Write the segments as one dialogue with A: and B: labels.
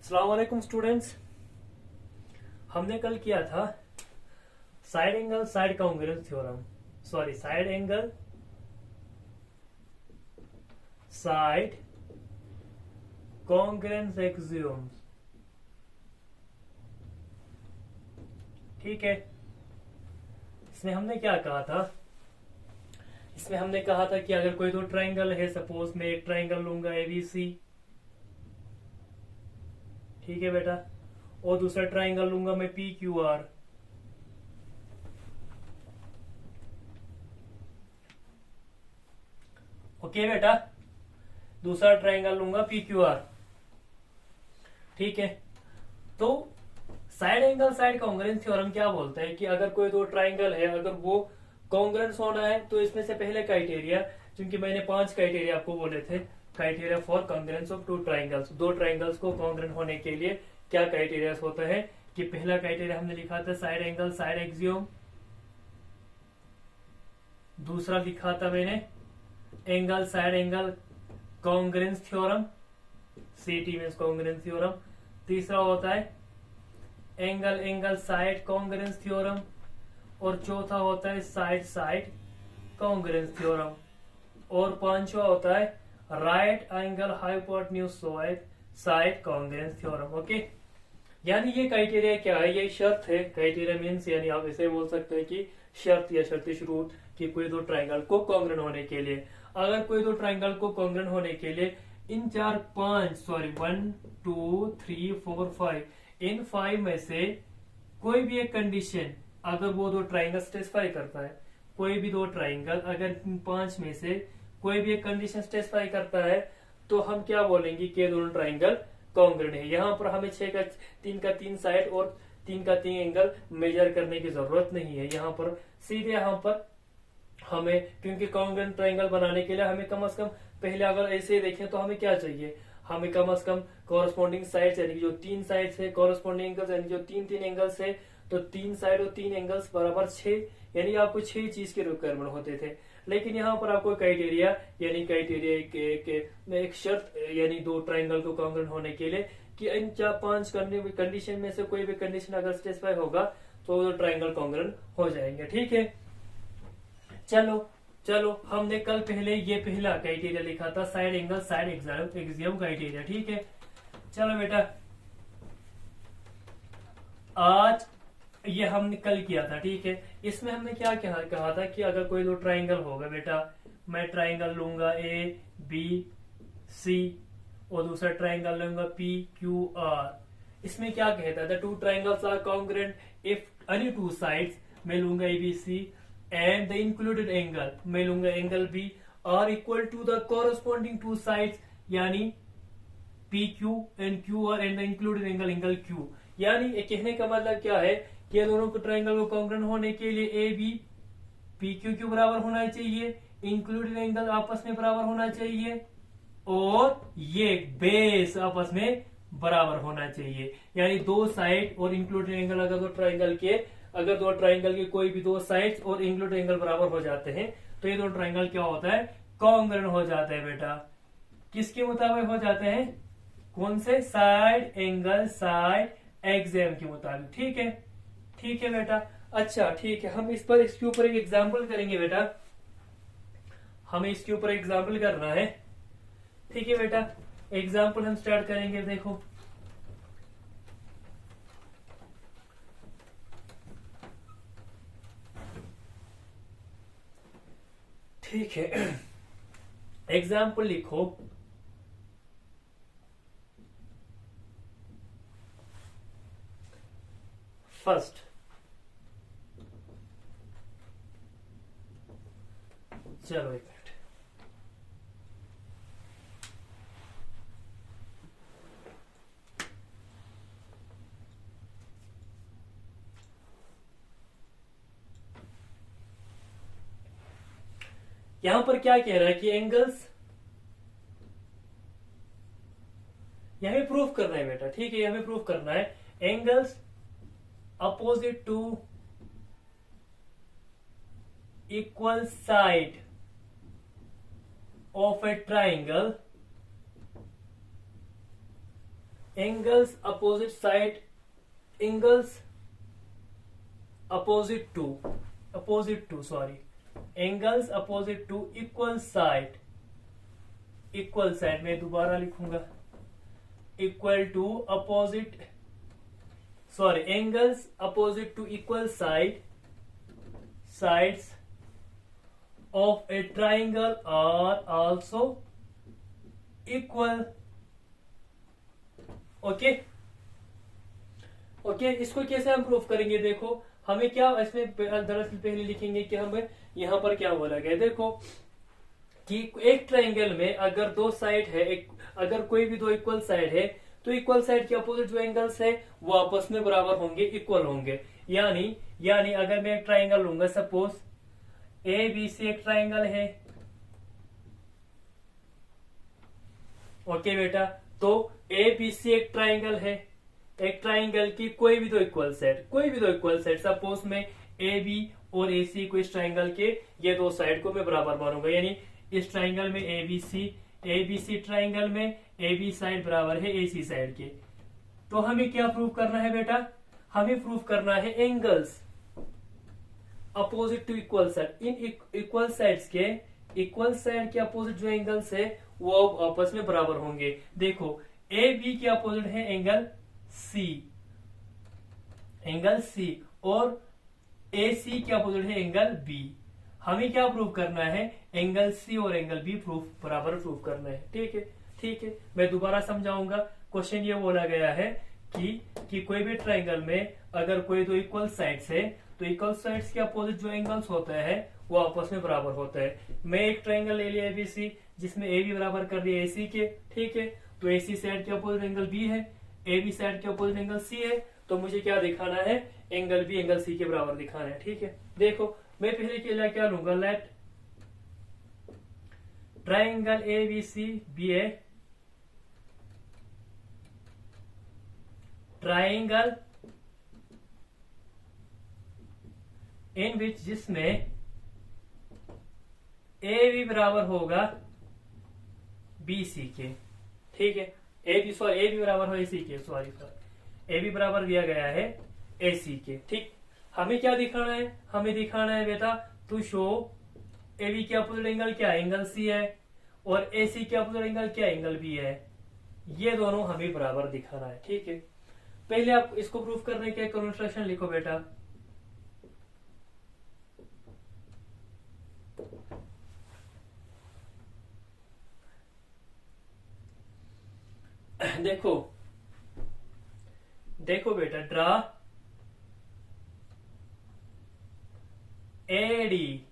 A: अस्सलाम वालेकुम स्टूडेंट्स। हमने कल किया था side angle side congruence theorem, sorry side angle side congruence axioms. ठीक है, इसमें हमने क्या कहा था? इसमें हमने कहा था कि अगर कोई दो ट्राइंगल है, सपोज मैं एक ट्राइंगल लूंगा एबीसी, ठीक है बेटा, और दूसरा ट्राइंगल लूंगा मैं पी क्यू आर। ओके बेटा, दूसरा ट्राइंगल लूंगा पी क्यू आर। ठीक है, तो side angle side congruence theorem क्या बोलता है कि अगर कोई दो ट्राइंगल है, अगर वो कॉन्ग्रुएंस होना है तो इसमें से पहले क्राइटेरिया, क्योंकि मैंने 5 क्राइटेरिया आपको बोले थे, criteria for congruence of two triangles. दो ट्राइंगल्स को कॉन्ग्रुएंट होने के लिए क्या क्राइटेरिया होता है कि पहला क्राइटेरिया हमने लिखा था साइड एंगल साइड एक्सियोम, दूसरा लिखा था मैंने angle side angle congruence theorem, सीटी मींस कॉन्ग्रुएंस थ्योरम। तीसरा होता है angle angle side congruence theorem, और चौथा होता है साइड साइड कॉन्ग्रुएंस थ्योरम, और पांचवा होता है right angle hypotenuse side congruence theorem. Okay, यानी ये क्राइटेरिया क्या है? ये शर्त है। क्राइटेरिया मीन्स यानी आप इसे बोल सकते हैं कि शर्त या शर्ती शुरूत कि कोई दो ट्राइंगल को कॉन्ग्रुएंट होने के लिए, अगर कोई दो ट्राइंगल को कॉन्ग्रुएंट होने के लिए इन 1 2 3 4 5 इन 5 में से कोई भी एक कंडीशन अगर वो दो ट्राइंगल सेटिस्फाई करता है, कोई भी दो ट्राइंगल अगर इन 5 में से कोई भी एक कंडीशन सेटिस्फाई करता है, तो हम क्या बोलेंगे कि दोनों ट्राइंगल कॉन्ग्रुएंट है। यहाँ पर हमें 6 का 3 का 3 साइड और 3 का 3 एंगल मेजर करने की जरूरत नहीं है। यहाँ पर सीधे यहाँ पर हमें, क्योंकि कॉन्ग्रुएंट ट्राइंगल बनाने के लिए हमें कम से कम पहले अगर ऐसे देखें तो हमें क्या चाहिए, हमें कम से कम कॉरस्पॉन्डिंग साइड्स यानी जो 3 साइड्स है, कॉरस्पॉन्डिंग एंगल्स यानी जो 3 एंगल्स है, तो 3 साइड और 3 एंगल्स बराबर 6, यानी आपको 6 चीज के रिक्वायरमेंट होते थे। लेकिन यहाँ पर आपको क्राइटेरिया यानी क्राइटेरिया एक शर्त यानी दो ट्राइंगल को कॉन्ग्रुएंट होने के लिए कि इन 4-5 कंडीशन में से कोई भी कंडीशन अगर सेटिस्फाई होगा तो वो ट्राइंगल कॉन्ग्रुएंट हो जाएंगे। ठीक है, चलो हमने कल पहले ये पहला क्राइटेरिया लिखा था side angle side axiom criteria. ठीक है, चलो बेटा, आज ये हमने कल किया था। ठीक है, इसमें हमने क्या कहा था कि अगर कोई दो ट्राइंगल होगा बेटा, मैं ट्राइंगल लूंगा ए बी सी और दूसरा ट्राइंगल लूंगा पी क्यू आर। इसमें क्या कहता है? The two triangles are congruent if any two sides, मैं लूंगा A B C, and the included angle, मैं लूंगा angle B, are equal to the corresponding two sides यानी P Q and Q R, and the included angle angle Q. यानी ये कहने का मतलब क्या है कि ये दोनों ट्राइंगल को कॉन्ग्रुएंट होने के लिए A B P Q Q बराबर होना चाहिए, इंक्लूडेड एंगल आपस में बराबर होना चाहिए, और ये बेस आपस में बराबर होना चाहिए। यानी दो साइड और इंक्लूडेड एंगल अगर दो ट्राइंगल के कोई भी दो साइड्स और इंक्लूडेड एंगल बराबर हो जाते हैं तो ये दो ट्राइंगल क्या होता है? कॉन्ग्रुएंट हो जाता है बेटा। किसके मुताबिक हो जाते हैं? कौन से? साइड एंगल साइड एक्सियोम के मुताबिक। ठीक है बेटा। अच्छा ठीक है, हम इसके ऊपर एक एग्जाम्पल करेंगे बेटा, हमें इसके ऊपर एग्जाम्पल करना है। ठीक है बेटा, एग्जाम्पल हम स्टार्ट करेंगे। देखो ठीक है, एग्जाम्पल लिखो। फर्स्ट, चलो एक मिनट, यहां पर क्या कह रहा है कि एंगल्स, यह प्रूफ करना है बेटा। ठीक है, हमें प्रूफ करना है angles opposite to equal side of a triangle angles opposite side, angles opposite to sorry, angles opposite to equal side, equal side में दोबारा लिखूंगा, equal to opposite sorry angles opposite to equal sides of a triangle are also equal. Okay okay, इसको कैसे हम proof करेंगे? देखो हमें क्या इसमें दरअसल पहले लिखेंगे कि हमें यहां पर क्या बोला गया। देखो कि एक ट्रायंगल में अगर दो साइड है, अगर कोई भी दो इक्वल साइड है तो इक्वल साइड के अपोजिट जो एंगल्स है वो आपस में बराबर होंगे, इक्वल होंगे। यानी अगर मैं एक ट्रायंगल लूंगा, सपोज ए बी सी एक ट्रायंगल है, ओके बेटा, तो ए बी सी एक ट्रायंगल है, एक ट्रायंगल की कोई भी दो इक्वल साइड, सपोज में ए बी और ए सी को इस ट्रायंगल के ये दो साइड को मैं बराबर मानूंगा, यानी इस ट्रायंगल में ए बी सी ट्रायंगल में ए बी साइड बराबर है ए सी साइड के। तो हमें क्या प्रूव करना है बेटा? हमें प्रूव करना है angles opposite to equal side, इन इक्वल साइड्स के, इक्वल साइड के अपोजिट जो एंगल्स है वो आपस में बराबर होंगे। देखो ए बी के अपोजिट है एंगल सी और ए सी के अपोजिट है एंगल बी। हमें क्या प्रूव करना है? एंगल सी और एंगल बी बराबर प्रूव करना है। ठीक है, मैं दोबारा समझाऊंगा। क्वेश्चन ये बोला गया है कि कोई भी ट्रायंगल में अगर कोई दो इक्वल साइड्स है तो इक्वल साइड्स के अपोजिट जो एंगल्स होता है वो आपस में बराबर होता है। मैं एक ट्रायंगल ले लिया एबीसी जिसमें ए बी बराबर कर दिया एसी के, ठीक है, तो एसी साइड के अपोजिट एंगल बी है, ए बी साइड के अपोजिट एंगल सी है, तो मुझे क्या दिखाना है? एंगल बी एंगल सी के बराबर दिखाना है। ठीक है, देखो मैं पहले के लिए क्या लूंगा, let triangle A B C B A triangle in which जिसमें ए बी बराबर होगा बी सी के। ठीक है, ए बी बराबर हो ए सी के, ए बी बराबर दिया गया है ए सी के। ठीक, हमें क्या दिखाना है? हमें दिखाना है बेटा टू शो ए बी के अपोजिट एंगल क्या है? एंगल सी है, और ए सी के अपोजिट एंगल क्या? एंगल बी है। ये दोनों हमें बराबर दिखाना है। ठीक है, पहले आप इसको प्रूफ करने के कंस्ट्रक्शन लिखो बेटा। देखो बेटा, draw AD,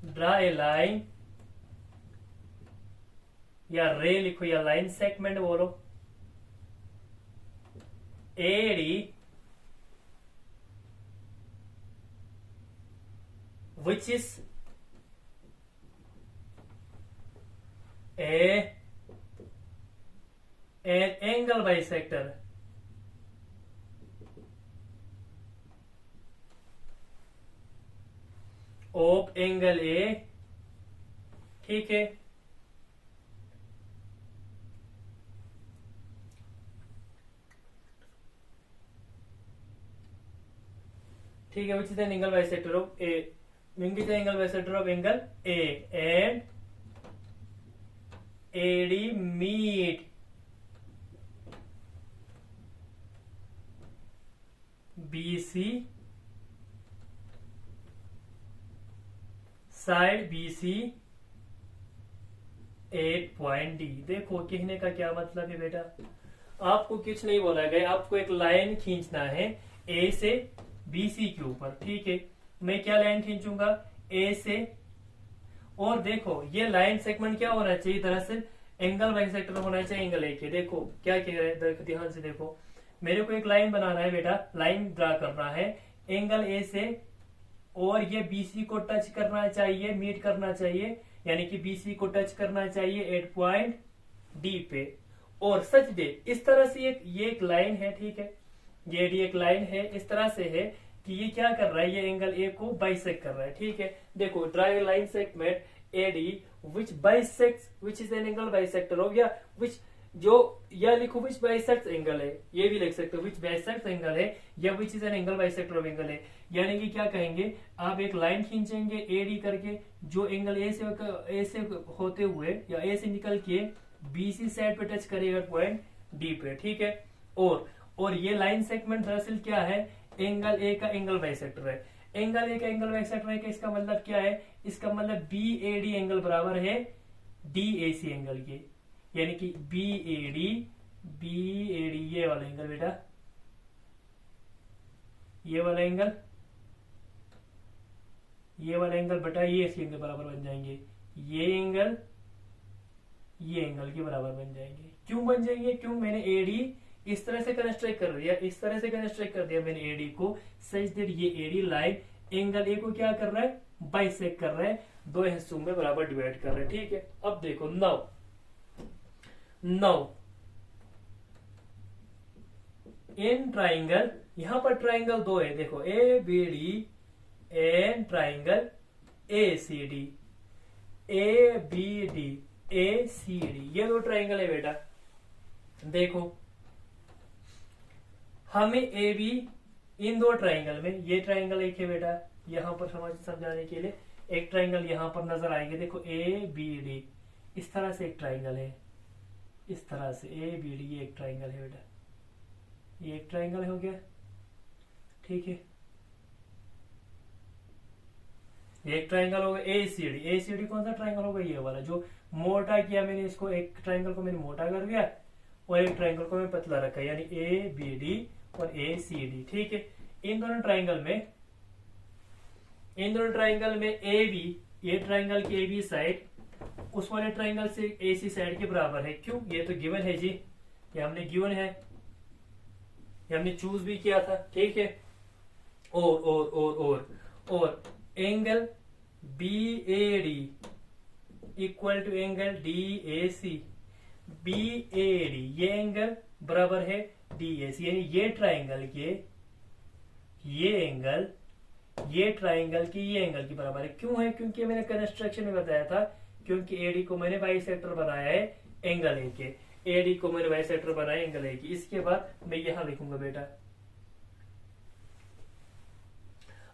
A: draw a line, या रे लिखो या लाइन सेगमेंट बोलो, AD which is an angle bisector of angle A। ठीक है, which is an angle bisector of A, which is an angle bisector of angle A and AD meet BC side BC at point D। देखो कहने का क्या मतलब है बेटा, आपको कुछ नहीं बोला गया, आपको एक लाइन खींचना है A से BC के ऊपर। ठीक है, मैं क्या लाइन खींचूंगा? A से, और देखो ये लाइन सेगमेंट क्या होना चाहिए? दरअसल एंगल बाइसेक्टर होना चाहिए एंगल ए के। देखो क्या कह रहे हैं, ध्यान से देखो, मेरे को एक लाइन बनाना है बेटा, लाइन ड्रा करना है एंगल ए से, और ये बीसी को टच करना चाहिए, मीट करना चाहिए, यानी कि बीसी को टच करना चाहिए एट पॉइंट डी पे, और सच दे इस तरह से ये एक लाइन है। ठीक है, ये डी एक लाइन है, इस तरह से है कि ये क्या कर रहा है? ये एंगल ए को बाइसेक्ट कर रहा है। ठीक है, देखो draw a line segment AD which bisects, which is an angle bisector of, या which जो या लिखो विच बाइसेक्ट्स एंगल है, ये भी लिख सकते हो विच बाइसेक्ट्स एंगल है या which is an angle bisector of angle है। यानी कि क्या कहेंगे, आप एक लाइन खींचेंगे एडी करके जो एंगल ए से होते हुए या ए से निकल के बीसी साइड पे टच करेगा पॉइंट डी पे, ठीक है। और ये लाइन सेगमेंट दरअसल क्या है, एंगल ए का एंगल बाइसेक्टर है। एंगल ए का एंगल बाइसेक्टर है, इसका मतलब क्या है, इसका मतलब बी ए डी एंगल बराबर है डी ए सी एंगल के, यानी कि बी ए डी ये वाला एंगल बेटा, ये वाला एंगल बेटा ये इसके एंगल बराबर बन जाएंगे, ये एंगल के बराबर बन जाएंगे। क्यों बन जाएंगे, क्यों, मैंने एडी इस तरह से कंस्ट्रक्ट कर दिया, मैंने एडी को सच दैट ये एडी लाइन एंगल ए को क्या कर रहा है, बाइसेक्ट कर रहा है, दो हिस्सों में बराबर डिवाइड कर रहा है, ठीक है। अब देखो नाउ इन ट्राइंगल, यहां पर ट्राइंगल दो है, देखो A B D and triangle A C D, A B D A C D, ये दो ट्राइंगल है बेटा। देखो हमें ए बी इन दो ट्राइंगल में, ये ट्राइंगल एक है बेटा, यहां पर समझाने के लिए एक ट्राइंगल यहां पर नजर आएंगे, देखो ए बी डी, इस तरह से एक ट्राइंगल है, इस तरह से ए बी डी, ये एक ट्राइंगल है बेटा, ये एक ट्राइंगल हो गया, ठीक है। ये एक ट्राइंगल होगा ए सी डी कौन सा ट्राइंगल होगा, ये वाला जो मोटा किया मैंने, इसको एक ट्राइंगल को मैंने मोटा कर दिया और एक ट्राइंगल को मैं पतला रखा, यानी ए बी डी और ए सी डी, ठीक है। इन दोनों ट्राइंगल में ए बी, ये ट्राइंगल की ए बी साइड उस वाले ट्राइंगल से ए सी साइड के बराबर है। क्यों, ये तो गिवन है जी, ये हमने गिवन है, ये हमने चूज भी किया था, ठीक है। और angle B A D equal to angle D A C, B A D ये एंगल बराबर है डी ए सी, यानी ये ट्राइंगल के ये एंगल, ये ट्राइंगल की ये एंगल की बराबर है। क्यों है, क्योंकि मैंने कंस्ट्रक्शन में बताया था, क्योंकि एडी को मैंने बाइसेक्टर बनाया है एंगल ए के, एडी को मैंने बाइसेक्टर बनाया एंगल ए की। इसके बाद मैं यहां लिखूंगा बेटा,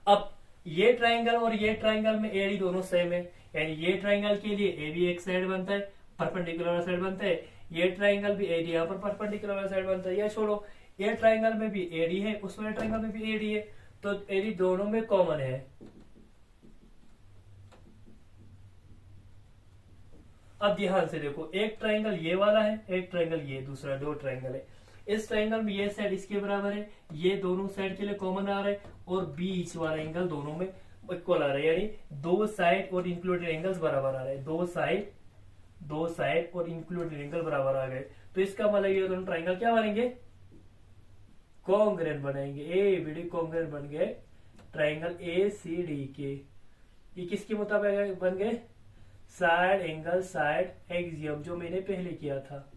A: अब ये ट्राइंगल और ये ट्राइंगल में एडी दोनों सेम है, यानी ये ट्राइंगल के लिए ए भी एक साइड बनता है, परपेंडिकुलर साइड बनता है, ये ट्राइंगल भी एडी यहाँ पर परपेंडिकुलर साइड बनता है। या छोड़ो, ये ट्राइंगल में भी एडी है, उस वाले ट्राइंगल में भी एडी है, तो एडी दोनों में कॉमन है। अब ध्यान से देखो, एक ट्राइंगल ये वाला है, एक ट्राइंगल ये दूसरा, दो ट्राइंगल है। इस ट्राइंगल में ये साइड इसके बराबर है, ये दोनों साइड के लिए कॉमन आ रहा है, और बीच वाला एंगल दोनों में इक्वल आ रहा है, यानी दो साइड और इंक्लूडेड एंगल्स बराबर आ रहे हैं, दो साइड और इंक्लूडेड एंगल बराबर आ गए। तो इसका मतलब ये दोनों ट्राइंगल क्या बनेंगे, कॉन्ग्रुएंट बनेंगे, ए बी डी कॉन्ग्रुएंट बन गए ट्राइंगल ए सी डी के। ये किसके मुताबिक बन गए, साइड एंगल साइड एक्सियम, जो मैंने पहले किया था।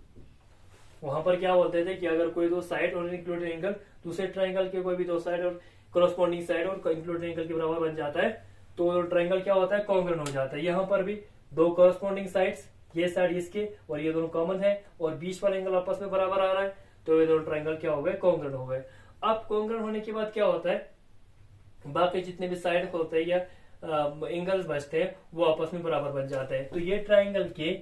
A: वहां पर क्या बोलते थे कि अगर कोई दो साइड और इंक्लूडेड एंगल दूसरे ट्राइंगल के कोई भी दो साइड और कॉरस्पॉन्डिंग साइड और इंक्लूडेड एंगल के बराबर बन जाता है, तो ट्राइंगल क्या होता है, कॉन्ग्रुएंट हो जाता है। यहाँ पर भी दो कॉरस्पॉन्डिंग साइड्स, ये साइड इसके और ये दोनों कॉमन है, और बीच वाला एंगल आपस में बराबर आ रहा है, तो ये दोनों ट्राइंगल क्या हो गए, कॉन्ग्रुएंट हो गए। अब कॉन्ग्रुएंट होने के बाद क्या होता है, बाकी जितने भी साइड होते हैं या एंगल्स बचते हैं वो आपस में बराबर बन जाते हैं। तो ये ट्राइंगल के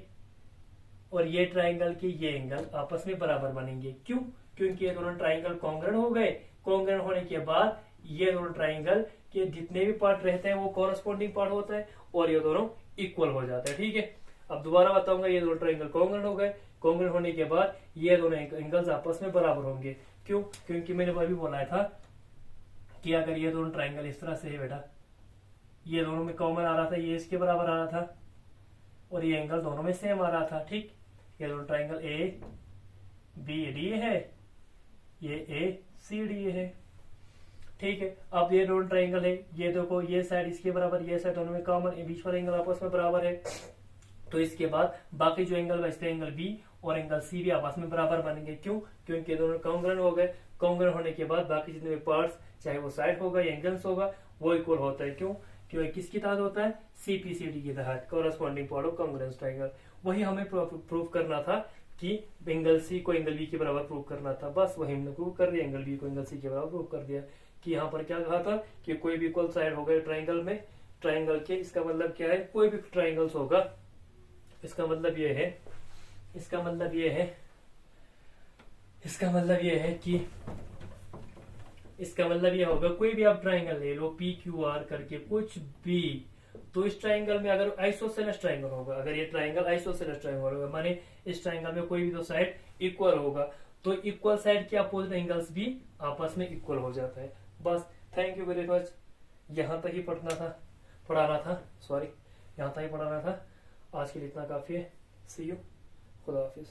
A: और ये ट्राइंगल के ये एंगल आपस में बराबर बनेंगे। क्यों, क्योंकि ये दोनों ट्राइंगल कॉन्ग्रुएंट हो गए। कॉन्ग्रुएंट होने के बाद ये दोनों ट्राइंगल के जितने भी पार्ट रहते हैं वो कॉरस्पॉन्डिंग पार्ट होता है, और ये दोनों इक्वल हो जाते हैं, ठीक है। अब दोबारा बताऊंगा, ये दोनों ट्राइंगल कॉन्ग्रुएंट हो गए, कॉन्ग्रुएंट होने के बाद ये दोनों एंगल्स आपस में बराबर होंगे। क्यों, क्योंकि मैंने अभी बोला था कि अगर ये दोनों ट्राइंगल इस तरह से है बेटा, ये दोनों में कॉमन आ रहा था, ये इसके बराबर आ रहा था, और ये एंगल दोनों में सेम आ रहा था, ठीक। ये दोनों ट्राइंगल ए बी डी है, ये ए सी डी है, ठीक है। अब ये दोनों ट्राइंगल है, ये देखो ये साइड इसके बराबर, ये साइड दोनों में कॉमन, बीच वाला एंगल आपस में बराबर है। तो इसके बाद बाकी जो एंगल बचते हैं, एंगल बी और एंगल सी भी आपस में बराबर बनेंगे। क्यों, क्योंकि दोनों कॉन्ग्रुएंट हो गए। कॉन्ग्रुएंट होने के बाद बाकी जितने भी पार्ट्स, चाहे वो साइड होगा या एंगल्स होगा, वो इक्वल होता है। क्यों, क्योंकि किसकी तहत होता है, सीपीसीडी की तहत, corresponding part of congruence triangle. वही हमें प्रूव करना था कि एंगल सी को एंगल बी के बराबर प्रूव करना था, बस वही हमने प्रूव कर दिया। एंगल बी को एंगल सी के बराबर प्रूव कर दिया। कि यहाँ पर क्या कहा था कि कोई भी इक्वल साइड होगा ट्राइंगल में, ट्राइंगल के, इसका मतलब क्या है, कोई भी ट्राइंगल्स होगा, इसका मतलब ये है, इसका मतलब ये है, इसका मतलब ये है कि इसका मतलब ये होगा कोई भी आप ट्राइंगल ले लो पी क्यू आर करके कुछ भी, तो इस ट्राइंगल में अगर आइसोसेलेस ट्राइंगल होगा, अगर ये ट्राइंगल आइसोसेलेस ट्राइंगल होगा माने इस ट्राइंगल में कोई भी तो साइड इक्वल होगा, तो इक्वल साइड के अपोजिट एंगल्स भी आपस में इक्वल हो जाता है। बस, थैंक यू वेरी मच। यहाँ तक ही पढ़ाना था, सॉरी, यहाँ तक ही पढ़ाना था। आज के लिए इतना काफी है। सी यू, खुदा हाफिज।